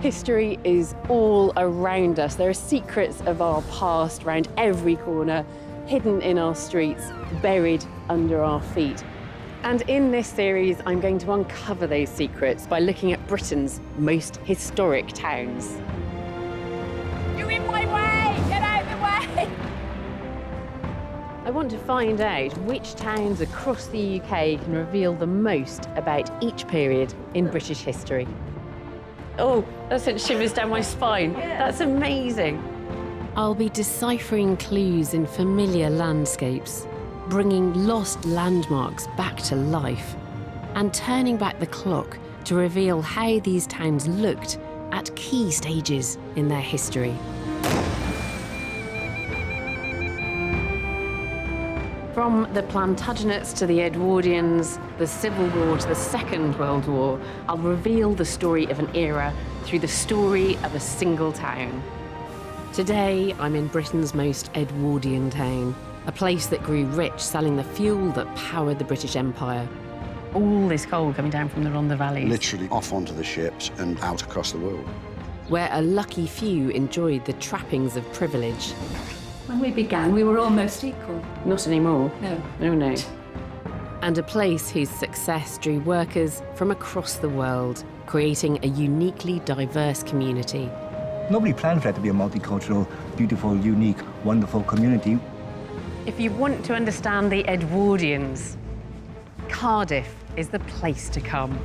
History is all around us. There are secrets of our past around every corner, hidden in our streets, buried under our feet. And in this series, I'm going to uncover those secrets by looking at Britain's most historic towns. You're in my way! Get out of the way! I want to find out which towns across the UK can reveal the most about each period in British history. Oh, that sent shivers down my spine. Yeah. That's amazing. I'll be deciphering clues in familiar landscapes, bringing lost landmarks back to life, and turning back the clock to reveal how these towns looked at key stages in their history. From the Plantagenets to the Edwardians, the Civil War to the Second World War, I'll reveal the story of an era through the story of a single town. Today, I'm in Britain's most Edwardian town, a place that grew rich selling the fuel that powered the British Empire. All this coal coming down from the Ronda valleys. Literally off onto the ships and out across the world. Where a lucky few enjoyed the trappings of privilege. When we began, we were almost equal. Not anymore. No. No, no. And a place whose success drew workers from across the world, creating a uniquely diverse community. Nobody planned for it to be a multicultural, beautiful, unique, wonderful community. If you want to understand the Edwardians, Cardiff is the place to come.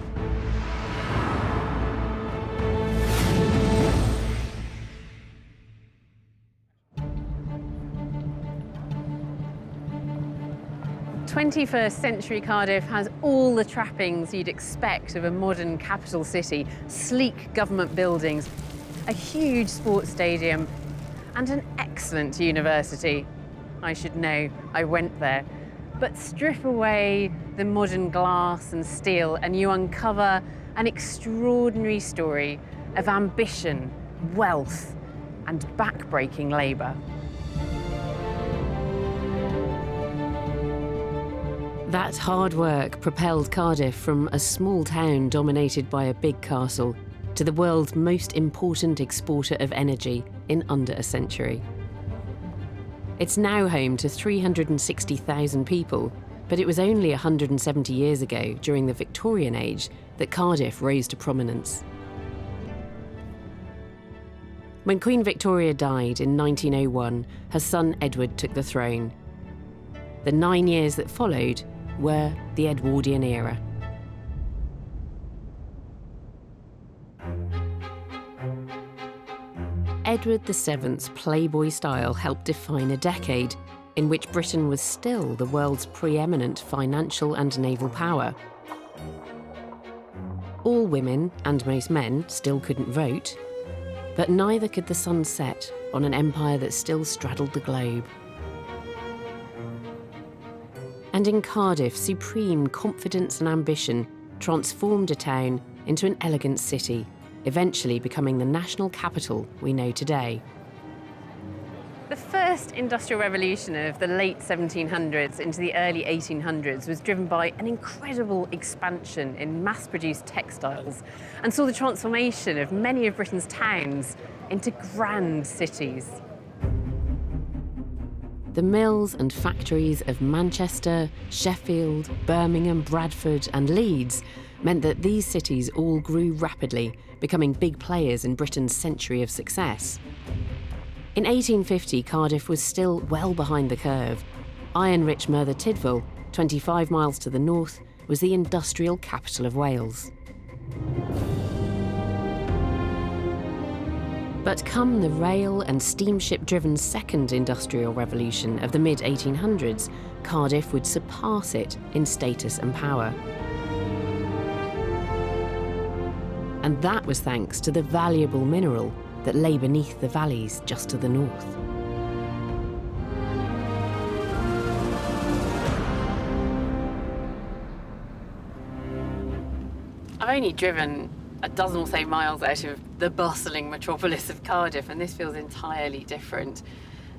'21st century Cardiff has all the trappings you'd expect of a modern capital city. Sleek government buildings, a huge sports stadium, and an excellent university. I should know, I went there. But strip away the modern glass and steel and you uncover an extraordinary story of ambition, wealth, and back-breaking labour. That hard work propelled Cardiff from a small town dominated by a big castle to the world's most important exporter of energy in under a century. It's now home to 360,000 people, but it was only 170 years ago, during the Victorian age, that Cardiff rose to prominence. When Queen Victoria died in 1901, her son Edward took the throne. The 9 years that followed were the Edwardian era. Edward VII's Playboy style helped define a decade in which Britain was still the world's preeminent financial and naval power. All women, and most men, still couldn't vote, but neither could the sun set on an empire that still straddled the globe. And in Cardiff, supreme confidence and ambition transformed a town into an elegant city, eventually becoming the national capital we know today. The first industrial revolution of the late 1700s into the early 1800s was driven by an incredible expansion in mass-produced textiles and saw the transformation of many of Britain's towns into grand cities. The mills and factories of Manchester, Sheffield, Birmingham, Bradford and Leeds meant that these cities all grew rapidly, becoming big players in Britain's century of success. In 1850, Cardiff was still well behind the curve. Iron-rich Merthyr Tydfil, 25 miles to the north, was the industrial capital of Wales. But come the rail and steamship-driven second industrial revolution of the mid-1800s, Cardiff would surpass it in status and power. And that was thanks to the valuable mineral that lay beneath the valleys just to the north. I've only driven a dozen or so miles out of the bustling metropolis of Cardiff, and this feels entirely different.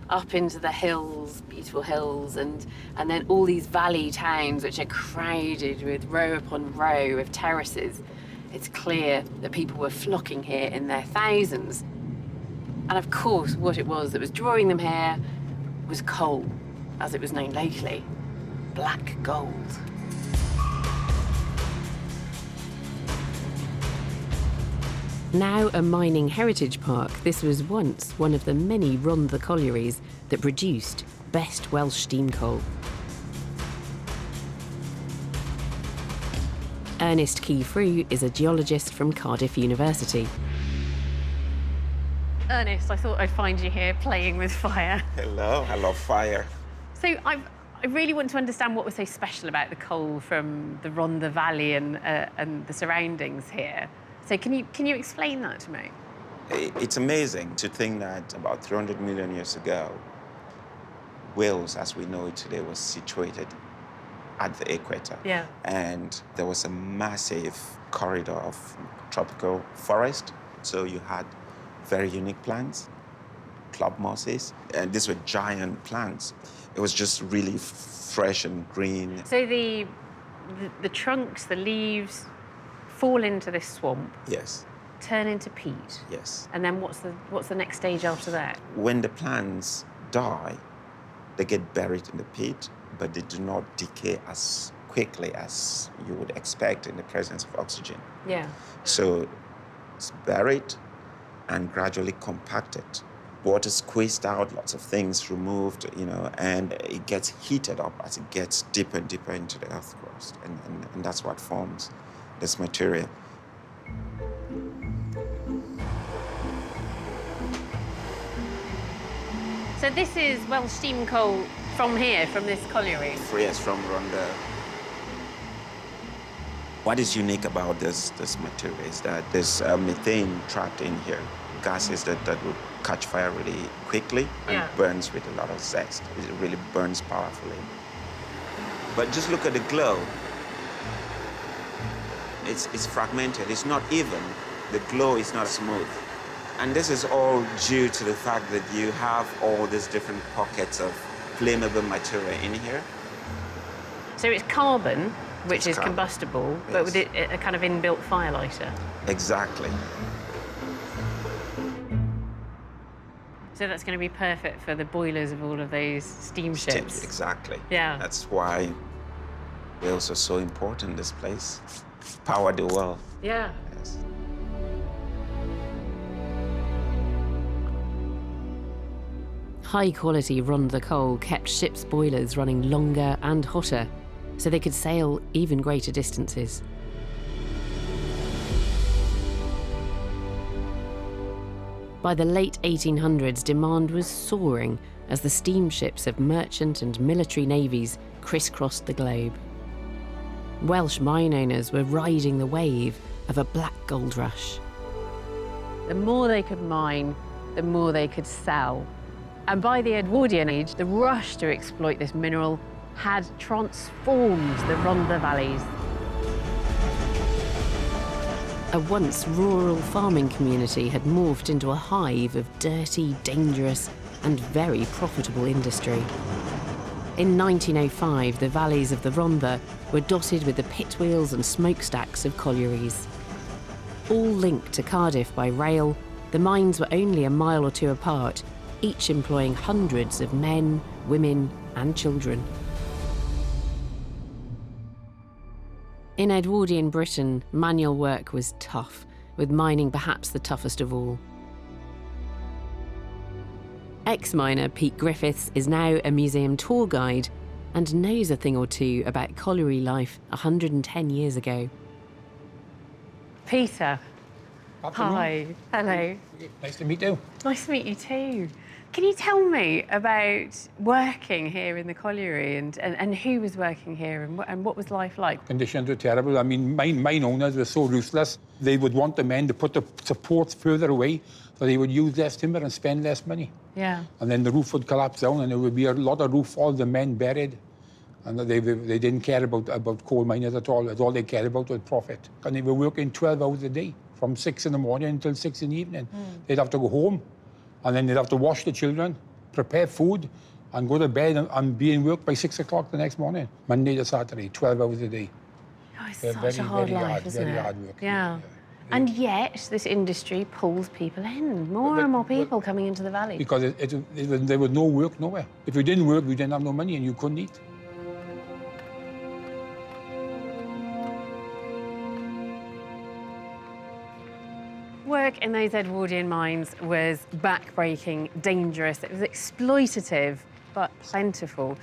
Up into the hills, beautiful hills, and then all these valley towns which are crowded with row upon row of terraces. It's clear that people were flocking here in their thousands. And of course, what it was that was drawing them here was coal, as it was known locally, black gold. Now a mining heritage park, this was once one of the many Ronda collieries that produced best Welsh steam coal. Ernest Key-Frew is a geologist from Cardiff University. Ernest, I thought I'd find you here playing with fire. Hello, I love fire. So I really want to understand what was so special about the coal from the Ronda Valley and the surroundings here. So can you explain that to me? It's amazing to think that about 300 million years ago, Wales, as we know it today, was situated at the equator. Yeah. And there was a massive corridor of tropical forest. So you had very unique plants, club mosses, and these were giant plants. It was just really fresh and green. So the trunks, the leaves, fall into this swamp. Yes. Turn into peat. Yes. And then what's the next stage after that? When the plants die, they get buried in the peat, but they do not decay as quickly as you would expect in the presence of oxygen. Yeah. So it's buried and gradually compacted. Water squeezed out, lots of things removed, and it gets heated up as it gets deeper and deeper into the earth crust. And that's what forms this material. So this is Welsh steam coal from here, from this colliery? Yes, from Ronda. What is unique about this material is that there's methane trapped in here, gases that would catch fire really quickly and burns with a lot of zest. It really burns powerfully. But just look at the glow. It's fragmented, it's not even. The glow is not smooth. And this is all due to the fact that you have all these different pockets of flammable material in here. So it's carbon, which is carbon. combustible, Yes. but with a kind of inbuilt fire lighter. Exactly. So that's going to be perfect for the boilers of all of those steamships. Exactly. Yeah. That's why Wales is so important, this place. Power the world. Yeah. Yes. High-quality Ronda coal kept ships' boilers running longer and hotter, so they could sail even greater distances. By the late 1800s, demand was soaring as the steamships of merchant and military navies crisscrossed the globe. Welsh mine owners were riding the wave of a black gold rush. The more they could mine, the more they could sell. And by the Edwardian age, the rush to exploit this mineral had transformed the Ronda valleys. A once rural farming community had morphed into a hive of dirty, dangerous, and very profitable industry. In 1905, the valleys of the Ronda were dotted with the pit wheels and smokestacks of collieries. All linked to Cardiff by rail, the mines were only a mile or two apart, each employing hundreds of men, women, and children. In Edwardian Britain, manual work was tough, with mining perhaps the toughest of all. Ex-miner Pete Griffiths is now a museum tour guide and knows a thing or two about colliery life 110 years ago. Peter. Afternoon. Hi. Hello. Nice to meet you. Nice to meet you too. Can you tell me about working here in the colliery and who was working here and what was life like? Conditions were terrible. I mean, mine owners were so ruthless. They would want the men to put the supports further away so they would use less timber and spend less money. Yeah. And then the roof would collapse down and there would be a lot of roof, all the men buried. And they didn't care about coal miners at all. All they cared about was profit. And they were working 12 hours a day, from 6 in the morning until 6 in the evening. They'd have to go home, and then they'd have to wash the children, prepare food, and go to bed and be in work by 6 o'clock the next morning. Monday to Saturday, 12 hours a day. Oh, it's They're such a hard life, isn't very it? hard work. Yeah. And yet, this industry pulls people in. More and more people coming into the valley. Because there was no work nowhere. If you didn't work, you didn't have no money and you couldn't eat. Work in those Edwardian mines was back-breaking, dangerous. It was exploitative, but plentiful.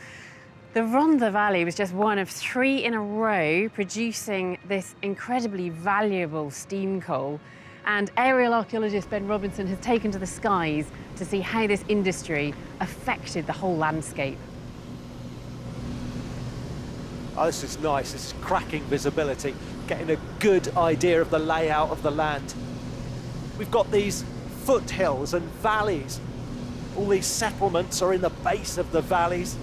The Ronda Valley was just one of 3 in a row producing this incredibly valuable steam coal. And aerial archaeologist Ben Robinson has taken to the skies to see how this industry affected the whole landscape. Oh, this is nice. This is cracking visibility, getting a good idea of the layout of the land. We've got these foothills and valleys. All these settlements are in the base of the valleys.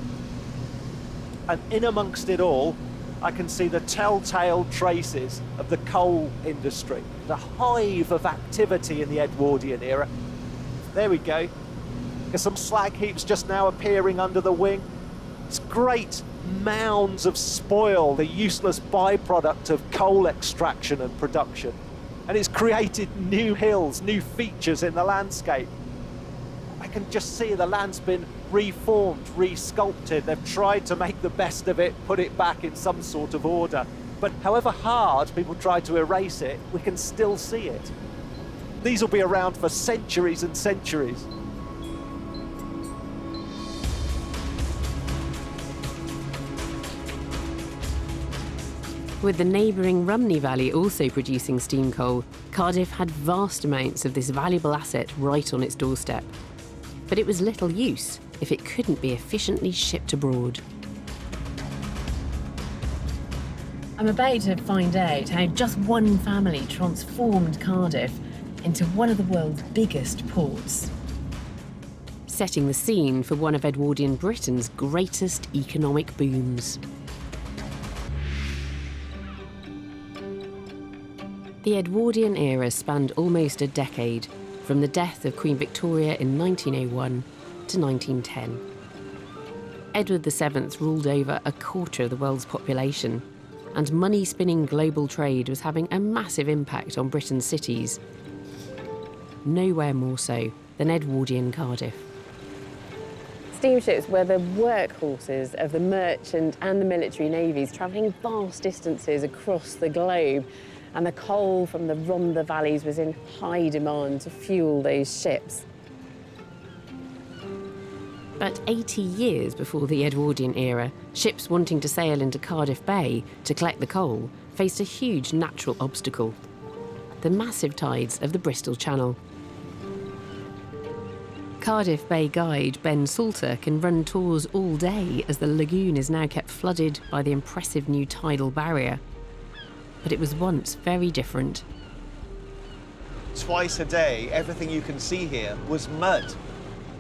And in amongst it all, I can see the telltale traces of the coal industry, the hive of activity in the Edwardian era. There we go. There's some slag heaps just now appearing under the wing. It's great mounds of spoil, the useless byproduct of coal extraction and production. And it's created new hills, new features in the landscape. I can just see the land's been reformed, resculpted. They've tried to make the best of it, put it back in some sort of order. But however hard people try to erase it, we can still see it. These will be around for centuries and centuries. With the neighbouring Rumney Valley also producing steam coal, Cardiff had vast amounts of this valuable asset right on its doorstep. But it was little use if it couldn't be efficiently shipped abroad. I'm about to find out how just one family transformed Cardiff into one of the world's biggest ports. Setting the scene for one of Edwardian Britain's greatest economic booms. The Edwardian era spanned almost a decade, from the death of Queen Victoria in 1901 to 1910. Edward VII ruled over a quarter of the world's population, and money-spinning global trade was having a massive impact on Britain's cities. Nowhere more so than Edwardian Cardiff. Steamships were the workhorses of the merchant and the military navies, travelling vast distances across the globe. And the coal from the Ronda valleys was in high demand to fuel those ships. But 80 years before the Edwardian era, ships wanting to sail into Cardiff Bay to collect the coal faced a huge natural obstacle: the massive tides of the Bristol Channel. Cardiff Bay guide Ben Salter can run tours all day as the lagoon is now kept flooded by the impressive new tidal barrier. But it was once very different. Twice a day, everything you can see here was mud.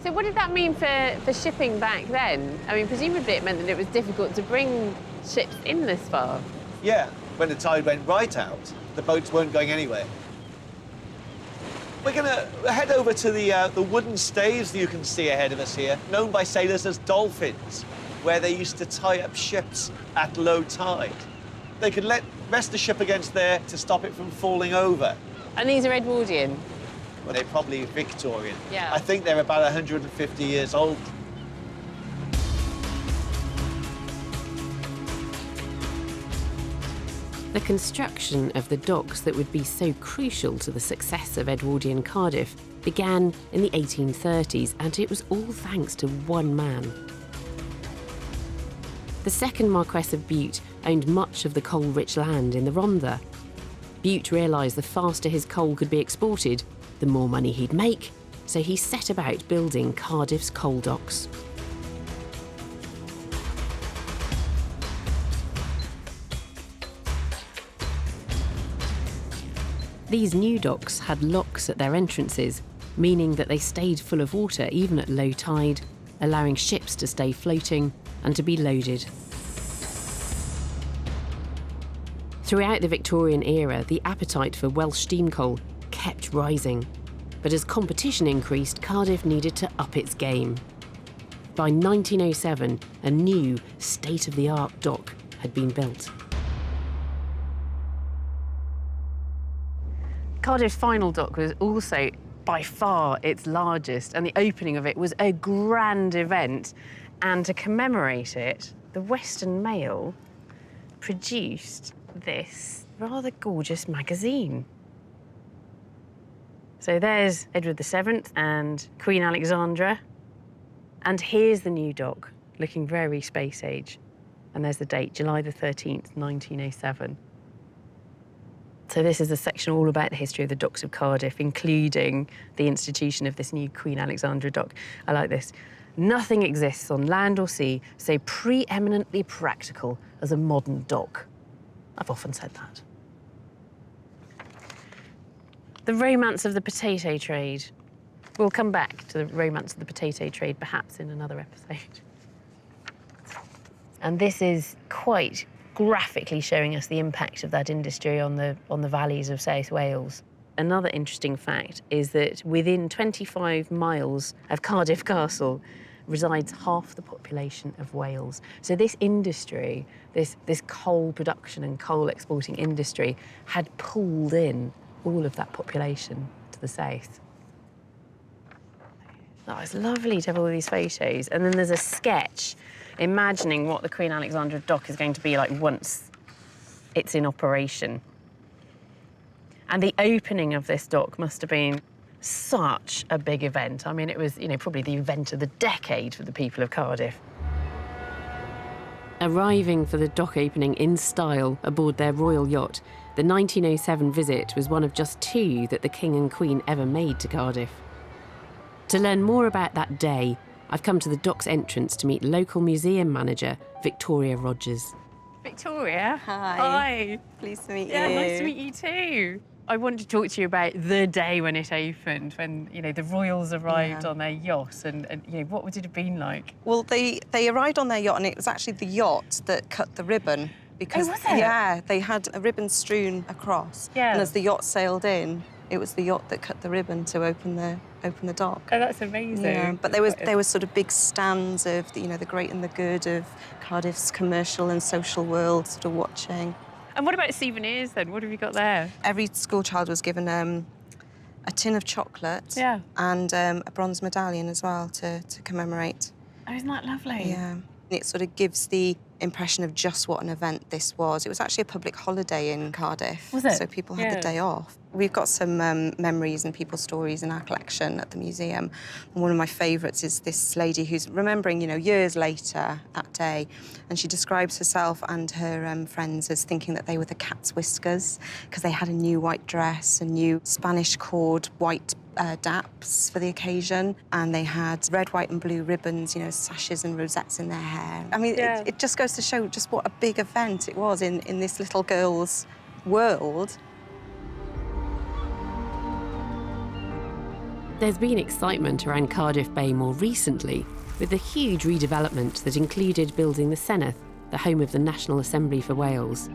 So what did that mean for shipping back then? I mean, presumably it meant that it was difficult to bring ships in this far. Yeah, when the tide went right out, the boats weren't going anywhere. We're gonna head over to the wooden stays that you can see ahead of us here, known by sailors as dolphins, where they used to tie up ships at low tide. They could rest the ship against there to stop it from falling over. And these are Edwardian? Well, they're probably Victorian. Yeah. I think they're about 150 years old. The construction of the docks that would be so crucial to the success of Edwardian Cardiff began in the 1830s, and it was all thanks to one man. The second Marquess of Bute owned much of the coal-rich land in the Ronda. Bute realised the faster his coal could be exported, the more money he'd make, so he set about building Cardiff's coal docks. These new docks had locks at their entrances, meaning that they stayed full of water even at low tide, allowing ships to stay floating and to be loaded. Throughout the Victorian era, the appetite for Welsh steam coal kept rising. But as competition increased, Cardiff needed to up its game. By 1907, a new, state-of-the-art dock had been built. Cardiff's final dock was also by far its largest, and the opening of it was a grand event. And to commemorate it, the Western Mail produced this rather gorgeous magazine. So there's Edward VII and Queen Alexandra. And here's the new dock, looking very space age. And there's the date, July the 13th, 1907. So this is a section all about the history of the docks of Cardiff, including the institution of this new Queen Alexandra dock. I like this. Nothing exists on land or sea so preeminently practical as a modern dock. I've often said that. The romance of the potato trade. We'll come back to the romance of the potato trade perhaps in another episode. And this is quite graphically showing us the impact of that industry on the valleys of South Wales. Another interesting fact is that within 25 miles of Cardiff Castle resides half the population of Wales. So this industry, this coal production and coal exporting industry, had pulled in all of that population to the south. Oh, it's lovely to have all these photos. And then there's a sketch imagining what the Queen Alexandra dock is going to be like once it's in operation. And the opening of this dock must have been such a big event. I mean, it was, probably the event of the decade for the people of Cardiff. Arriving for the dock opening in style aboard their royal yacht, the 1907 visit was one of just 2 that the King and Queen ever made to Cardiff. To learn more about that day, I've come to the dock's entrance to meet local museum manager, Victoria Rogers. Victoria. Hi. Hi. Pleased to meet you. Yeah, nice to meet you too. I want to talk to you about the day when it opened, when, the royals arrived on their yacht, and what would it have been like? Well, they arrived on their yacht, and it was actually the yacht that cut the ribbon. Because, was it? Yeah, they had a ribbon strewn across. Yeah. And as the yacht sailed in, it was the yacht that cut the ribbon to open the dock. Oh, that's amazing. Yeah, but there was sort of big stands of the great and the good of Cardiff's commercial and social world sort of watching. And what about souvenirs then? What have you got there? Every school child was given a tin of chocolate and a bronze medallion as well to commemorate. Oh, isn't that lovely? Yeah. It sort of gives the impression of just what an event this was. It was actually a public holiday in Cardiff. Was it? So people had the day off. We've got some memories and people's stories in our collection at the museum. And one of my favourites is this lady who's remembering, years later that day, and she describes herself and her friends as thinking that they were the cat's whiskers because they had a new white dress, a new Spanish cord white daps for the occasion, and they had red, white and blue ribbons, sashes and rosettes in their hair. I mean, it just goes to show just what a big event it was in this little girl's world. There's been excitement around Cardiff Bay more recently, with the huge redevelopment that included building the Senedd, the home of the National Assembly for Wales.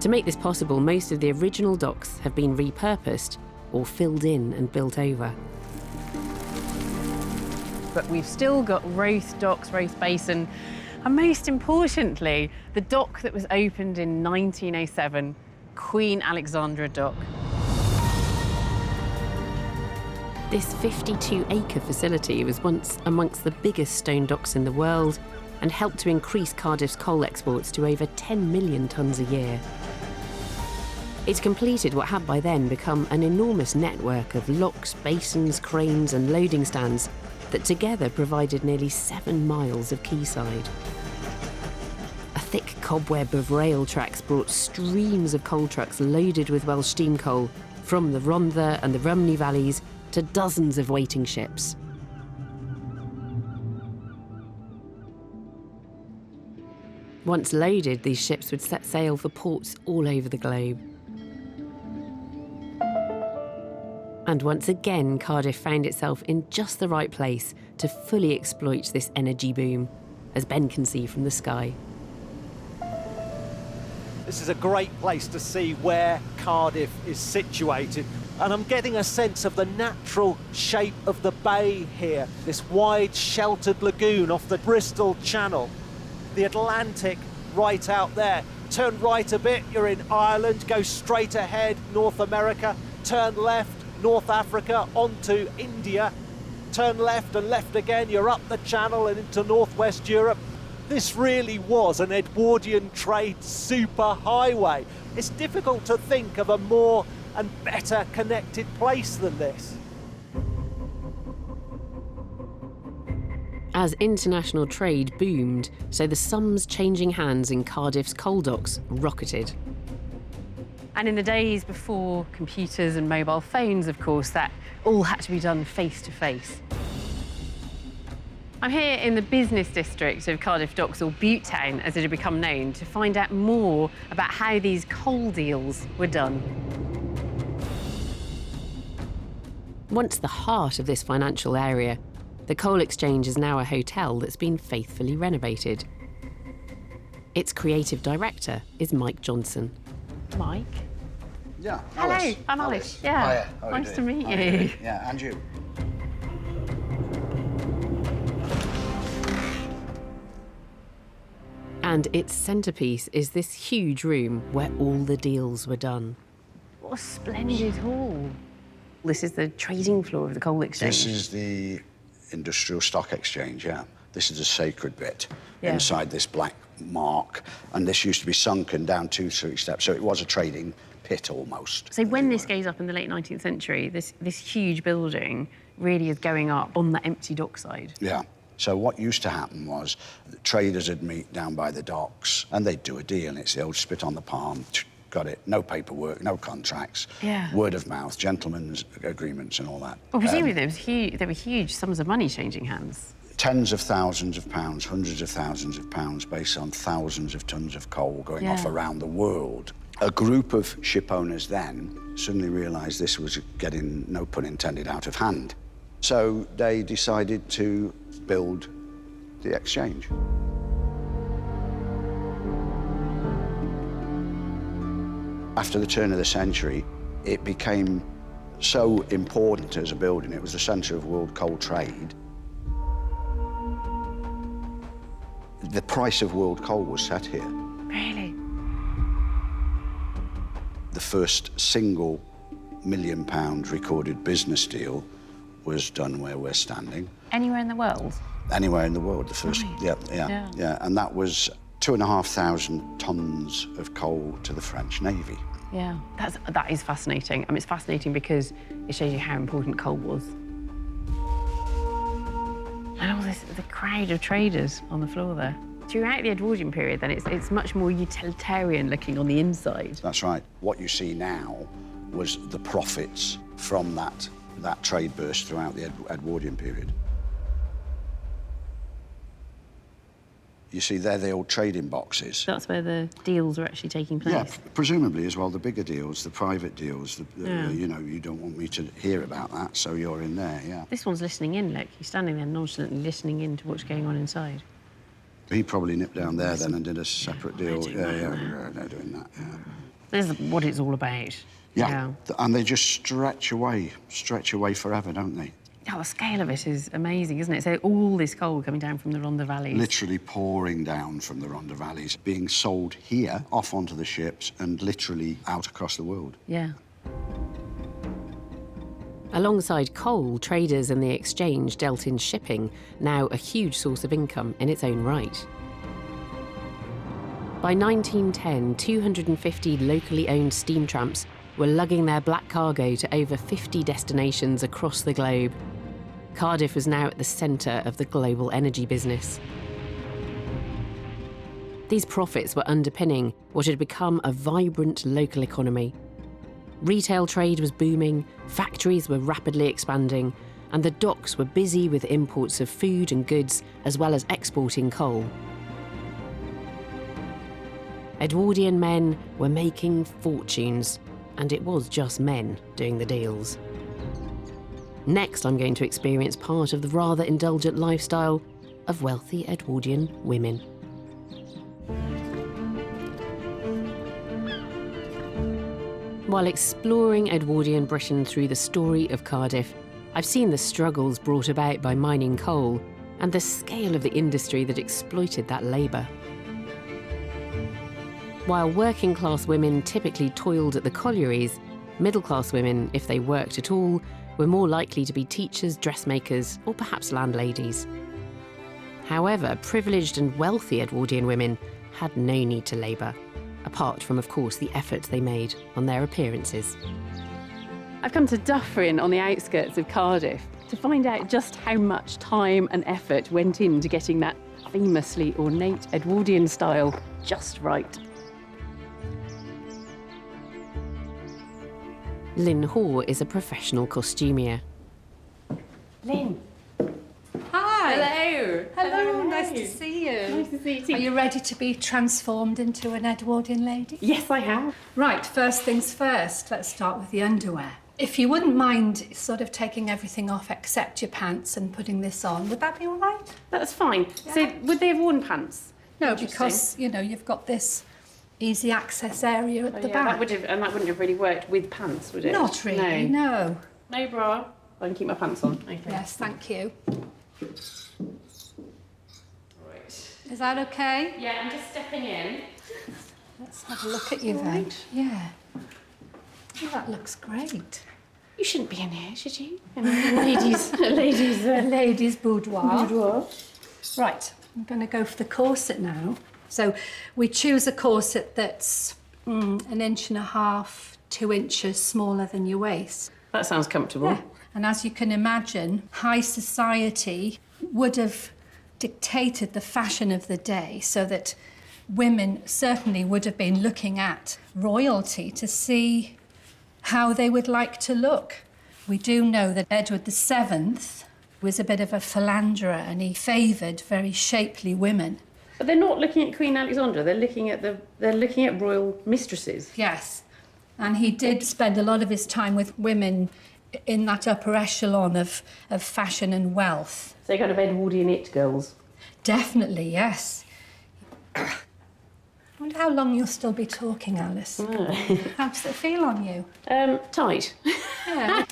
To make this possible, most of the original docks have been repurposed or filled in and built over. But we've still got Roath Docks, Roath Basin, and most importantly, the dock that was opened in 1907, Queen Alexandra Dock. This 52-acre facility was once amongst the biggest stone docks in the world and helped to increase Cardiff's coal exports to over 10 million tonnes a year. It completed what had by then become an enormous network of locks, basins, cranes and loading stands that together provided nearly 7 miles of quayside. A thick cobweb of rail tracks brought streams of coal trucks loaded with Welsh steam coal from the Ronda and the Rhymney valleys to dozens of waiting ships. Once loaded, these ships would set sail for ports all over the globe. And once again, Cardiff found itself in just the right place to fully exploit this energy boom, as Ben can see from the sky. This is a great place to see where Cardiff is situated. And I'm getting a sense of the natural shape of the bay here, this wide sheltered lagoon off the Bristol Channel. The Atlantic right out there, Turn right a bit, you're in Ireland. Go straight ahead, North America. Turn left, North Africa, onto India. Turn left and left again, you're up the Channel and into Northwest Europe. This really was an Edwardian trade superhighway. It's difficult to think of a more and better connected place than this. As international trade boomed, so the sums changing hands in Cardiff's coal docks rocketed. And in the days before computers and mobile phones, of course, that all had to be done face to face. I'm here in the business district of Cardiff Docks, or Butte Town, as it had become known, to find out more about how these coal deals were done. Once the heart of this financial area, the Coal Exchange is now a hotel that's been faithfully renovated. Its creative director is Mike Johnson. Mike? Yeah, Hello, Alice. I'm Alice. Yeah, Hiya, how are you nice to doing? meet How are you. doing? Yeah, and you. And its centrepiece is this huge room where all the deals were done. What a splendid hall. This is the trading floor of the Coal Exchange. This is the Industrial Stock Exchange, yeah. This is a sacred bit inside this black mark. And this used to be sunken down 2-3 steps, so it was a trading pit almost. So when this goes up in the late 19th century, this huge building really is going up on the empty dockside. Yeah. So what used to happen was the traders would meet down by the docks and they'd do a deal, and it's the old spit on the palm, got it, no paperwork, no contracts, word of mouth, gentlemen's agreements and all that. Well, presumably there were huge sums of money changing hands. Tens of thousands of pounds, hundreds of thousands of pounds based on thousands of tons of coal going off around the world. A group of ship owners then suddenly realised this was getting, no pun intended, out of hand. So they decided to build the exchange. After the turn of the century, it became so important as a building. It was the centre of world coal trade. The price of world coal was set here. Really? The first single £1 million recorded business deal was done where we're standing. Anywhere in the world? Anywhere in the world, the first, Right. yeah. And that was 2,500 tons of coal to the French Navy. Yeah, that is fascinating. I mean, it's fascinating because it shows you how important coal was. And all this, the crowd of traders on the floor there. Throughout the Edwardian period, then, it's much more utilitarian looking on the inside. That's right. What you see now was the profits from that trade burst throughout the Edwardian period. You see, they're the old trading boxes. That's where the deals were actually taking place. Yeah, presumably as well, the bigger deals, the private deals, you know, you don't want me to hear about that, so you're in there, yeah. This one's listening in, look. He's standing there nonchalantly listening in to what's going on inside. He probably nipped down there then and did a separate deal. They're doing that, yeah. This is what it's all about. Yeah, and they just stretch away forever, don't they? Yeah, the scale of it is amazing, isn't it? So all this coal coming down from the Ronda valleys. Literally pouring down from the Ronda valleys, being sold here, off onto the ships, and literally out across the world. Yeah. Alongside coal, traders and the exchange dealt in shipping, now a huge source of income in its own right. By 1910, 250 locally owned steam tramps were lugging their black cargo to over 50 destinations across the globe. Cardiff was now at the centre of the global energy business. These profits were underpinning what had become a vibrant local economy. Retail trade was booming, factories were rapidly expanding, and the docks were busy with imports of food and goods, as well as exporting coal. Edwardian men were making fortunes, and it was just men doing the deals. Next, I'm going to experience part of the rather indulgent lifestyle of wealthy Edwardian women. While exploring Edwardian Britain through the story of Cardiff, I've seen the struggles brought about by mining coal and the scale of the industry that exploited that labour. While working-class women typically toiled at the collieries, middle-class women, if they worked at all, were more likely to be teachers, dressmakers, or perhaps landladies. However, privileged and wealthy Edwardian women had no need to labour, apart from, of course, the effort they made on their appearances. I've come to Dufferin on the outskirts of Cardiff to find out just how much time and effort went into getting that famously ornate Edwardian style just right. Lynn Hoare is a professional costumier. Lynn. Hi. Hello. Hello, nice to see you. Nice to see you too. Are you ready to be transformed into an Edwardian lady? Yes, I have. Right, first things first, let's start with the underwear. If you wouldn't mind sort of taking everything off except your pants and putting this on, would that be all right? That's fine. Yeah. So, would they have worn pants? No, because, you know, you've got this easy access area at the back. That wouldn't have really worked with pants, would it? Not really, no. No bra. I can keep my pants on. Okay. Yes, thank you. Right. Is that okay? Yeah, I'm just stepping in. Let's have a look at you then. Yeah. Oh, that looks great. You shouldn't be in here, should you? Ladies' boudoir. Right, I'm going to go for the corset now. So we choose a corset that's 1.5 inches, 2 inches smaller than your waist. That sounds comfortable. Yeah. And as you can imagine, high society would have dictated the fashion of the day so that women certainly would have been looking at royalty to see how they would like to look. We do know that Edward VII was a bit of a philanderer and he favoured very shapely women. But they're not looking at Queen Alexandra. They're looking at royal mistresses. Yes, and he did spend a lot of his time with women in that upper echelon of fashion and wealth. So kind of Edwardian it girls. Definitely, yes. I wonder how long you'll still be talking, Alice. How does it feel on you? Tight. Yeah.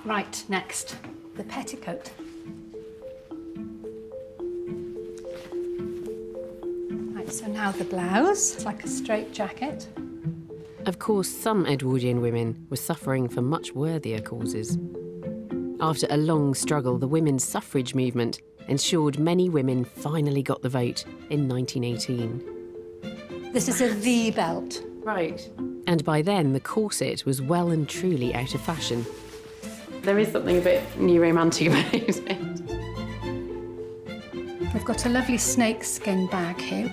Right, next, the petticoat. Right, so now the blouse. It's like a straight jacket. Of course, some Edwardian women were suffering for much worthier causes. After a long struggle, the women's suffrage movement ensured many women finally got the vote in 1918. This is a V belt. Right. And by then, the corset was well and truly out of fashion. There is something a bit new romantic about it. We've got a lovely snakeskin bag here.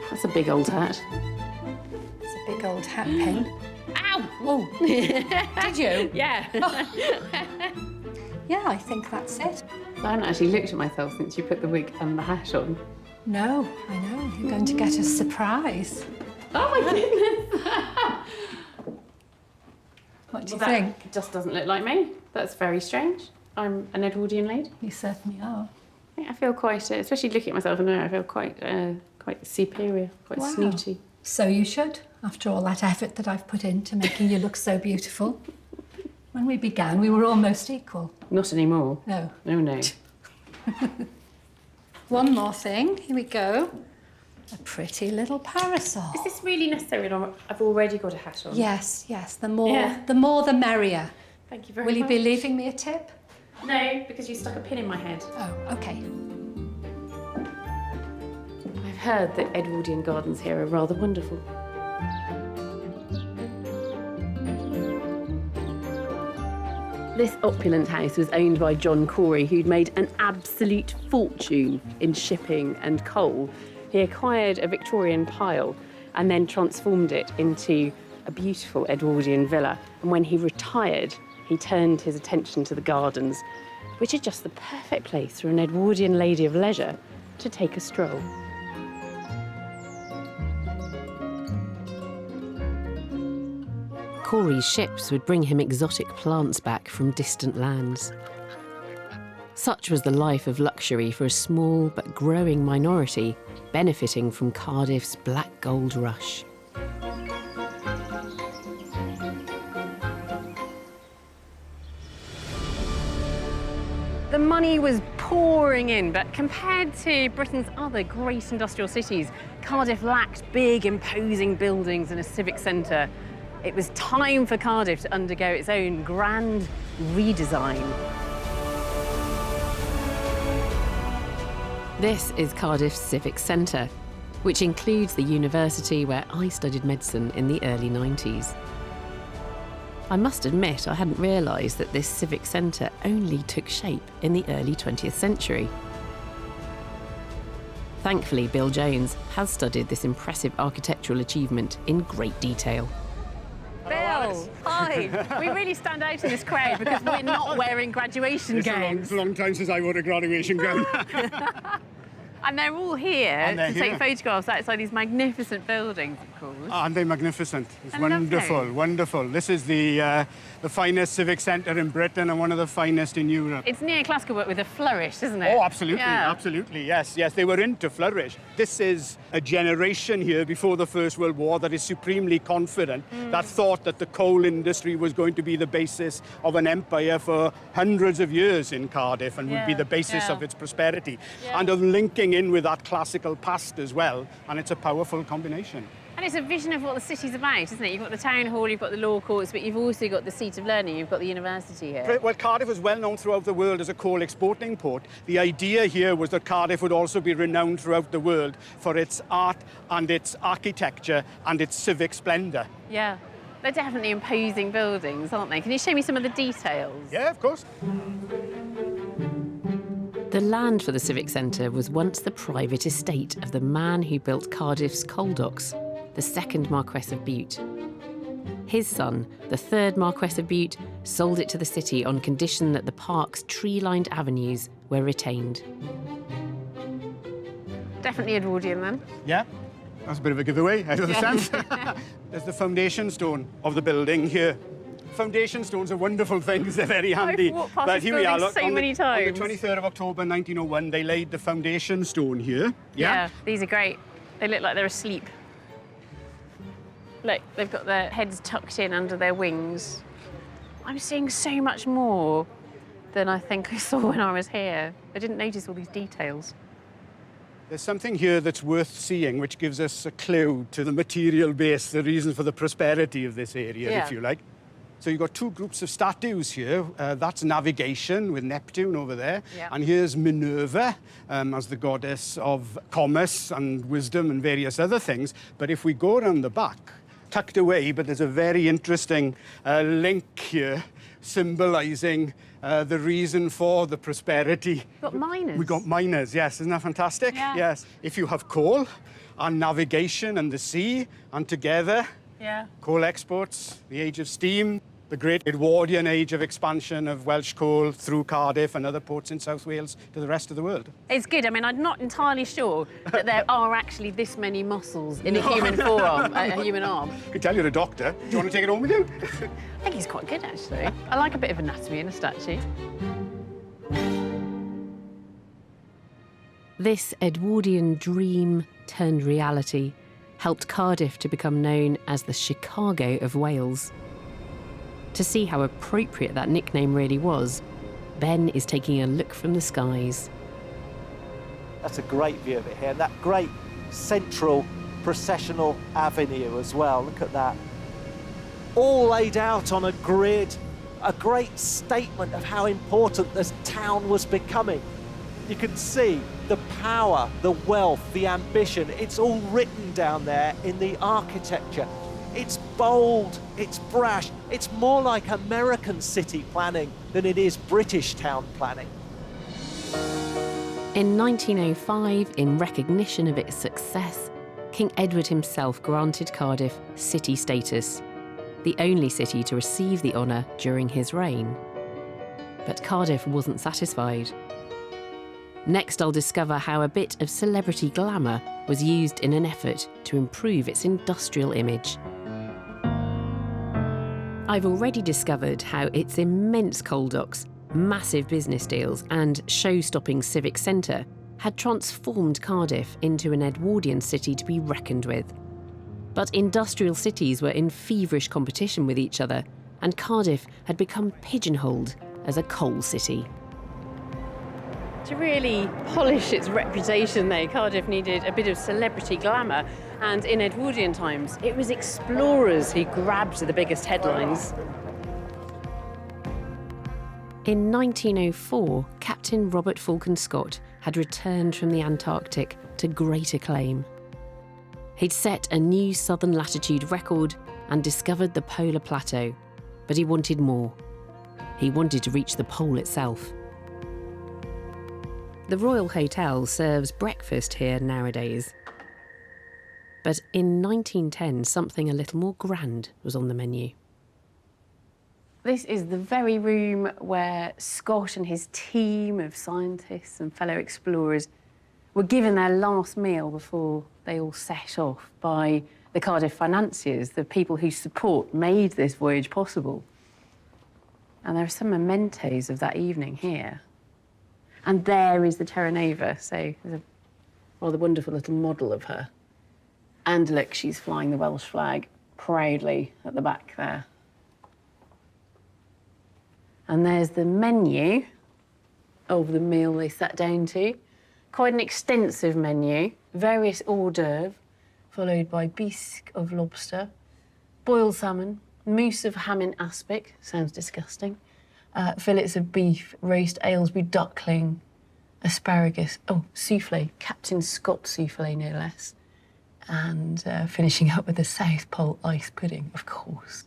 That's a big old hat. It's a big old hat pin. Ow! Oh, did you? Yeah. Yeah, I think that's it. I haven't actually looked at myself since you put the wig and the hat on. No, I know. You're going to get a surprise. Oh my goodness! What do you think? That just doesn't look like me. That's very strange. I'm an Edwardian lady. You certainly are. I feel quite, especially looking at myself in the mirror, I feel quite superior, quite Wow. snooty. So you should, after all that effort that I've put into making you look so beautiful. When we began, we were almost equal. Not anymore. No. No, no. One more thing. Here we go. A pretty little parasol. Is this really necessary? I've already got a hat on. Yes, yes. The more the merrier. Thank you very Will much. you be leaving me a tip? No, because you stuck a pin in my head. Oh, okay. I've heard that Edwardian gardens here are rather wonderful. This opulent house was owned by John Corey, who'd made an absolute fortune in shipping and coal. He acquired a Victorian pile and then transformed it into a beautiful Edwardian villa. And when he retired, he turned his attention to the gardens, which are just the perfect place for an Edwardian lady of leisure to take a stroll. Corey's ships would bring him exotic plants back from distant lands. Such was the life of luxury for a small but growing minority benefiting from Cardiff's black gold rush. The money was pouring in, but compared to Britain's other great industrial cities, Cardiff lacked big, imposing buildings and a civic centre. It was time for Cardiff to undergo its own grand redesign. This is Cardiff's Civic Centre, which includes the university where I studied medicine in the early 90s. I must admit I hadn't realised that this civic centre only took shape in the early 20th century. Thankfully, Bill Jones has studied this impressive architectural achievement in great detail. Bill, hi. We really stand out in this crowd because we're not wearing graduation gowns. It's a long time since I wore a graduation gown. And they're all here to take photographs outside these magnificent buildings, of course. Aren't they magnificent? It's Lovely. wonderful, wonderful. This is the finest civic centre in Britain and one of the finest in Europe. It's neoclassical but with a flourish, isn't it? Oh, absolutely, Yeah. absolutely, yes, yes. They were into flourish. This is a generation here before the First World War that is supremely confident, that thought that the coal industry was going to be the basis of an empire for hundreds of years in Cardiff and would be the basis of its prosperity, and of linking in with that classical past as well, and it's a powerful combination. And it's a vision of what the city's about, isn't it? You've got the town hall, you've got the law courts, but you've also got the seat of learning, you've got the university here. Well, Cardiff was well known throughout the world as a coal exporting port. The idea here was that Cardiff would also be renowned throughout the world for its art and its architecture and its civic splendour. Yeah. They're definitely imposing buildings, aren't they? Can you show me some of the details? Yeah, of course. The land for the Civic Centre was once the private estate of the man who built Cardiff's coal docks, the second Marquess of Bute. His son, the third Marquess of Bute, sold it to the city on condition that the park's tree-lined avenues were retained. Definitely Edwardian then. Yeah, that's a bit of a giveaway, out of the sense. There's the foundation stone of the building here. Foundation stones are wonderful things, they're very handy. I've walked past this building so many times. On the 23rd of October 1901, they laid the foundation stone here. Yeah, these are great. They look like they're asleep. Look, they've got their heads tucked in under their wings. I'm seeing so much more than I think I saw when I was here. I didn't notice all these details. There's something here that's worth seeing, which gives us a clue to the material base, the reason for the prosperity of this area, if you like. So you've got two groups of statues here. That's navigation with Neptune over there. And here's Minerva as the goddess of commerce and wisdom and various other things. But if we go around the back, tucked away, but there's a very interesting link here symbolising the reason for the prosperity. We've got miners. We've got miners, yes. Isn't that fantastic? Yeah. Yes. If you have coal and navigation and the sea and together, coal exports, the age of steam, the great Edwardian age of expansion of Welsh coal through Cardiff and other ports in South Wales to the rest of the world. It's good. I mean, I'm not entirely sure that there are actually this many muscles in a human forearm, a human arm. I can tell you're a doctor. Do you want to take it home with you? I think he's quite good, actually. I like a bit of anatomy in a statue. This Edwardian dream turned reality helped Cardiff to become known as the Chicago of Wales. To see how appropriate that nickname really was, Ben is taking a look from the skies. That's a great view of it here, and that great central processional avenue as well. Look at that. All laid out on a grid, a great statement of how important this town was becoming. You can see the power, the wealth, the ambition. It's all written down there in the architecture. It's bold, it's brash, it's more like American city planning than it is British town planning. In 1905, in recognition of its success, King Edward himself granted Cardiff city status, the only city to receive the honour during his reign. But Cardiff wasn't satisfied. Next, I'll discover how a bit of celebrity glamour was used in an effort to improve its industrial image. I've already discovered how its immense coal docks, massive business deals and show-stopping civic centre had transformed Cardiff into an Edwardian city to be reckoned with. But industrial cities were in feverish competition with each other, and Cardiff had become pigeonholed as a coal city. To really polish its reputation, though, Cardiff needed a bit of celebrity glamour, and in Edwardian times, it was explorers who grabbed the biggest headlines. In 1904, Captain Robert Falcon Scott had returned from the Antarctic to great acclaim. He'd set a new southern latitude record and discovered the polar plateau, but he wanted more. He wanted to reach the pole itself. The Royal Hotel serves breakfast here nowadays. But in 1910, something a little more grand was on the menu. This is the very room where Scott and his team of scientists and fellow explorers were given their last meal before they all set off by the Cardiff financiers, the people whose support made this voyage possible. And there are some mementos of that evening here. And there is the Terra Nova, so there's a rather wonderful little model of her. And look, she's flying the Welsh flag proudly at the back there. And there's the menu of the meal they sat down to. Quite an extensive menu, various hors d'oeuvres, followed by bisque of lobster, boiled salmon, mousse of ham in aspic, sounds disgusting, fillets of beef, roast Aylesbury duckling, asparagus, soufflé, Captain Scott soufflé no less, and finishing up with the South Pole ice pudding, of course.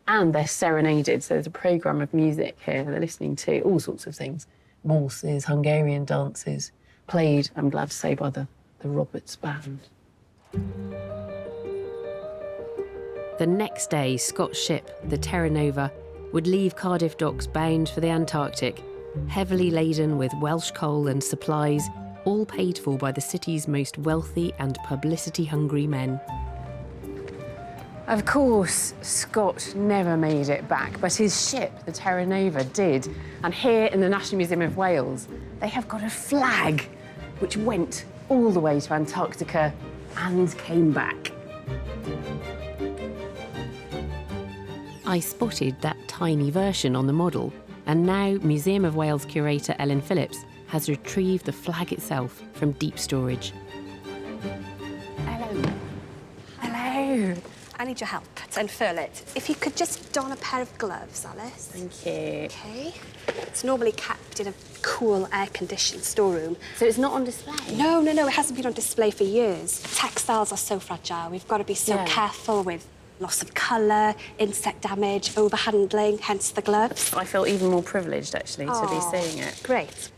And they're serenaded, so there's a programme of music here they're listening to, all sorts of things. Waltzes, Hungarian dances, played, I'm glad to say, by the Roberts Band. The next day, Scott's ship, the Terra Nova, would leave Cardiff docks bound for the Antarctic, heavily laden with Welsh coal and supplies, all paid for by the city's most wealthy and publicity-hungry men. Of course, Scott never made it back, but his ship, the Terra Nova, did. And here in the National Museum of Wales, they have got a flag which went all the way to Antarctica and came back. I spotted that tiny version on the model, and now Museum of Wales curator Ellen Phillips has retrieved the flag itself from deep storage. Hello. Hello. I need your help to unfurl it. If you could just don a pair of gloves, Alice. Thank you. OK. It's normally kept in a cool, air-conditioned storeroom. So it's not on display? No, it hasn't been on display for years. Textiles are so fragile. We've got to be so careful with loss of colour, insect damage, overhandling, hence the gloves. I feel even more privileged, actually, to be seeing it. Great.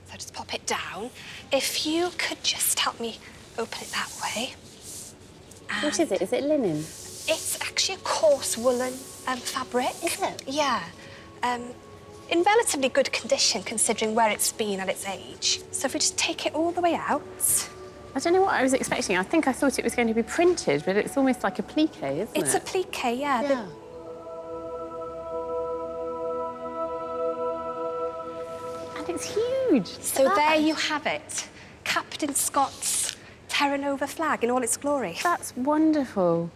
So just pop it down. If you could just help me open it that way. What is it? Is it linen? It's actually a coarse woolen fabric. Is it? Yeah. In relatively good condition, considering where it's been at its age. So if we just take it all the way out. I don't know what I was expecting. I thought it was going to be printed, but it's almost like a plique, isn't it? It's a plique, yeah. And it's huge. So there you have it. Captain Scott's Terra Nova flag in all its glory. That's wonderful.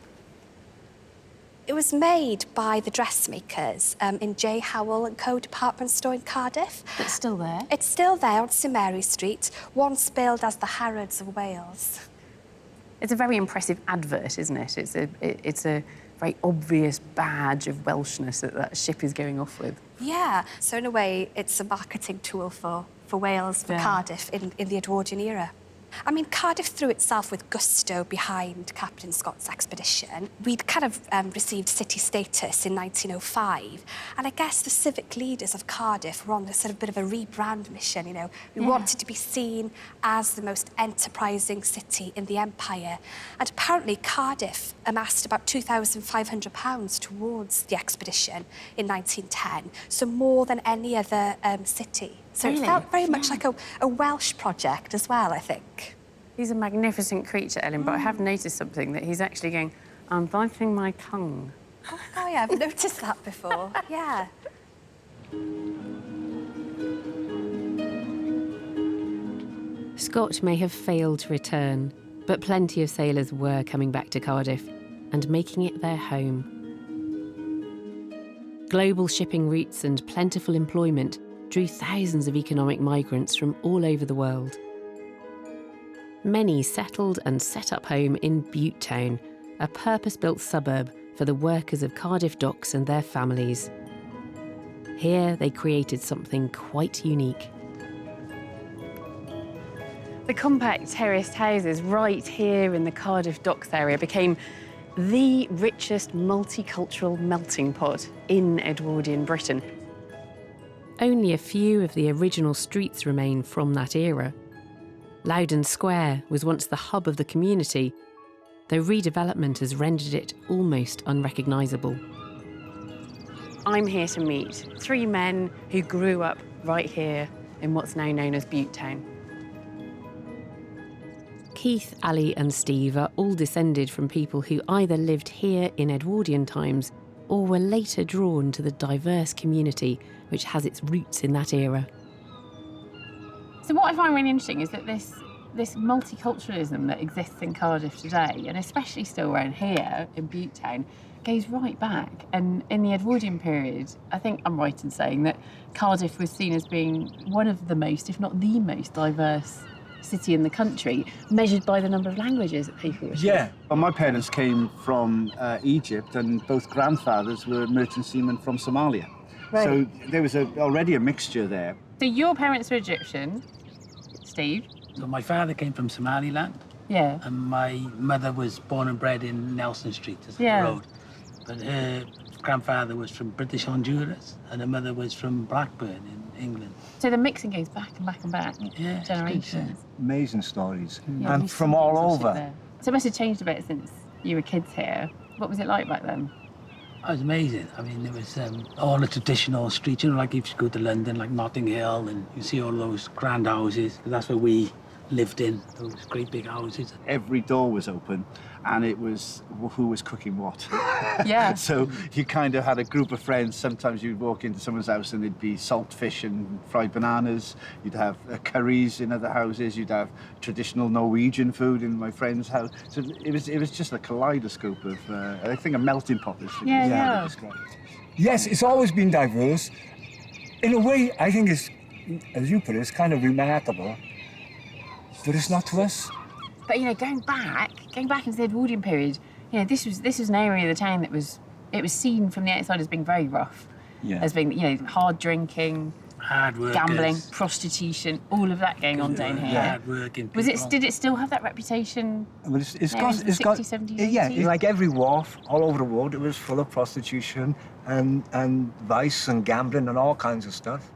It was made by the dressmakers in J. Howell & Co. department store in Cardiff. It's still there? It's still there on St Mary Street, once billed as the Harrods of Wales. It's a very impressive advert, isn't it? It's a very obvious badge of Welshness that ship is going off with. Yeah, so in a way, it's a marketing tool for Wales, for Cardiff in the Edwardian era. I mean, Cardiff threw itself with gusto behind Captain Scott's expedition. We'd kind of received city status in 1905, and I guess the civic leaders of Cardiff were on a sort of bit of a rebrand mission, you know. We wanted to be seen as the most enterprising city in the empire. And apparently Cardiff amassed about £2,500 towards the expedition in 1910, so more than any other city. So it felt very much like a Welsh project as well, I think. He's a magnificent creature, Ellen, but I have noticed something, that he's actually going, I'm biting my tongue. Oh, yeah, I've noticed that before, yeah. Scott may have failed to return, but plenty of sailors were coming back to Cardiff and making it their home. Global shipping routes and plentiful employment drew thousands of economic migrants from all over the world. Many settled and set up home in Bute Town, a purpose-built suburb for the workers of Cardiff docks and their families. Here they created something quite unique. The compact terraced houses right here in the Cardiff docks area became the richest multicultural melting pot in Edwardian Britain. Only a few of the original streets remain from that era. Loudon Square was once the hub of the community, though redevelopment has rendered it almost unrecognisable. I'm here to meet 3 men who grew up right here in what's now known as Bute Town. Keith, Ali and Steve are all descended from people who either lived here in Edwardian times or were later drawn to the diverse community which has its roots in that era. So what I find really interesting is that this multiculturalism that exists in Cardiff today, and especially still around here in Bute Town, goes right back. And in the Edwardian period, I think I'm right in saying that Cardiff was seen as being one of the most, if not the most diverse city in the country, measured by the number of languages that people were speaking. Yeah, well, my parents came from Egypt, and both grandfathers were merchant seamen from Somalia. Right. So there was already a mixture there. So your parents were Egyptian, Steve? So my father came from Somaliland. Yeah. And my mother was born and bred in Nelson Street, just up the road. But her grandfather was from British Honduras, and her mother was from Blackburn in England. So the mixing goes back and back and back, Yeah, generations. Amazing stories, Yeah, and from all over. So it must have changed a bit since you were kids here. What was it like back then? It was amazing. I mean, there was all the traditional streets, you know, like if you go to London, like Notting Hill, and you see all those grand houses. That's where we lived in, those great big houses. Every door was open, and it was who was cooking what. Yeah. So you kind of had a group of friends. Sometimes you'd walk into someone's house and there'd be salt fish and fried bananas. You'd have curries in other houses. You'd have traditional Norwegian food in my friend's house. So it was just a kaleidoscope of, I think, a melting pot. Yeah. Yes, it's always been diverse. In a way, I think it's, as you put it, it's kind of remarkable, but it's not to us. But you know, going back into the Edwardian period, you know, this was an area of the town that was seen from the outside as being very rough, as being, you know, hard drinking, hard workers, gambling, prostitution, all of that going on down here. Hard working people. Did it still have that reputation? Well, it's in got, the it's 60s, got, 70s, yeah, 80s? like every wharf all over the world, it was full of prostitution and vice and gambling and all kinds of stuff.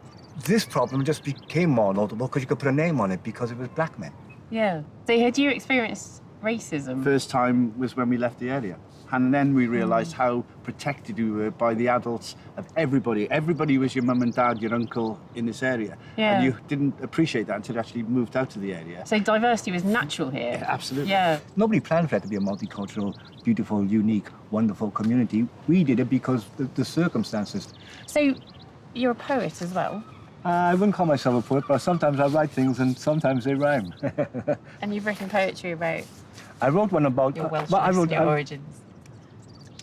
This problem just became more notable because you could put a name on it because it was black men. Yeah. So had you experienced racism? First time was when we left the area. And then we realised how protected we were by the adults of everybody. Everybody was your mum and dad, your uncle in this area. Yeah. And you didn't appreciate that until you actually moved out to the area. So diversity was natural here? Yeah, absolutely. Yeah. Nobody planned for it to be a multicultural, beautiful, unique, wonderful community. We did it because the circumstances. So you're a poet as well? I wouldn't call myself a poet, but sometimes I write things and sometimes they rhyme. And you've written poetry about I wrote one about your Welsh origins.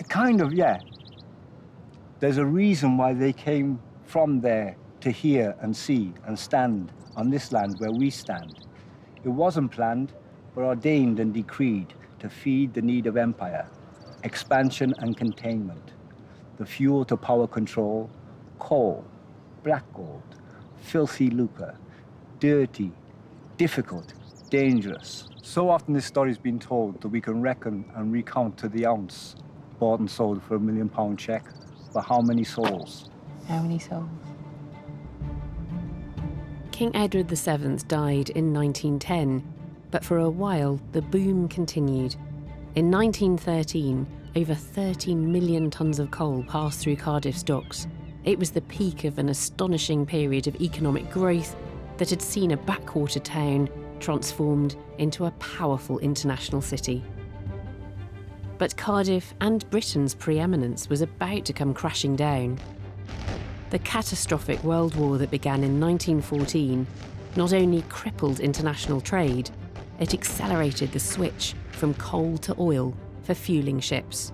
Kind of, yeah. There's a reason why they came from there to hear and see and stand on this land where we stand. It wasn't planned, but ordained and decreed to feed the need of empire, expansion and containment, the fuel to power control, coal, black gold, filthy lucre, dirty, difficult, dangerous. So often this story's been told that we can reckon and recount to the ounce, bought and sold for £1 million check, but how many souls? How many souls? King Edward VII died in 1910, but for a while the boom continued. In 1913, over 13 million tonnes of coal passed through Cardiff's docks. It was the peak of an astonishing period of economic growth that had seen a backwater town transformed into a powerful international city. But Cardiff and Britain's preeminence was about to come crashing down. The catastrophic World War that began in 1914 not only crippled international trade, it accelerated the switch from coal to oil for fueling ships.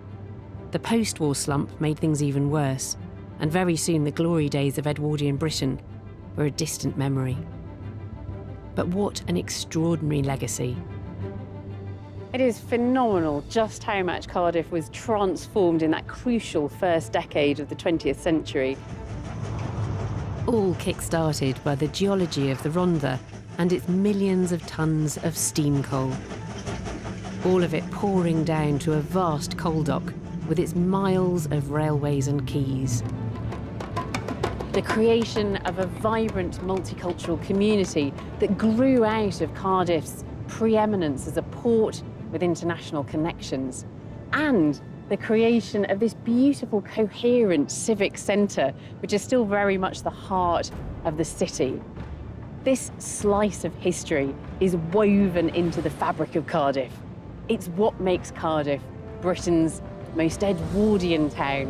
The post-war slump made things even worse, and very soon the glory days of Edwardian Britain were a distant memory. But what an extraordinary legacy. It is phenomenal just how much Cardiff was transformed in that crucial first decade of the 20th century. All kick-started by the geology of the Ronda and its millions of tons of steam coal. All of it pouring down to a vast coal dock with its miles of railways and quays. The creation of a vibrant multicultural community that grew out of Cardiff's preeminence as a port with international connections, and the creation of this beautiful, coherent civic centre, which is still very much the heart of the city. This slice of history is woven into the fabric of Cardiff. It's what makes Cardiff Britain's most Edwardian town.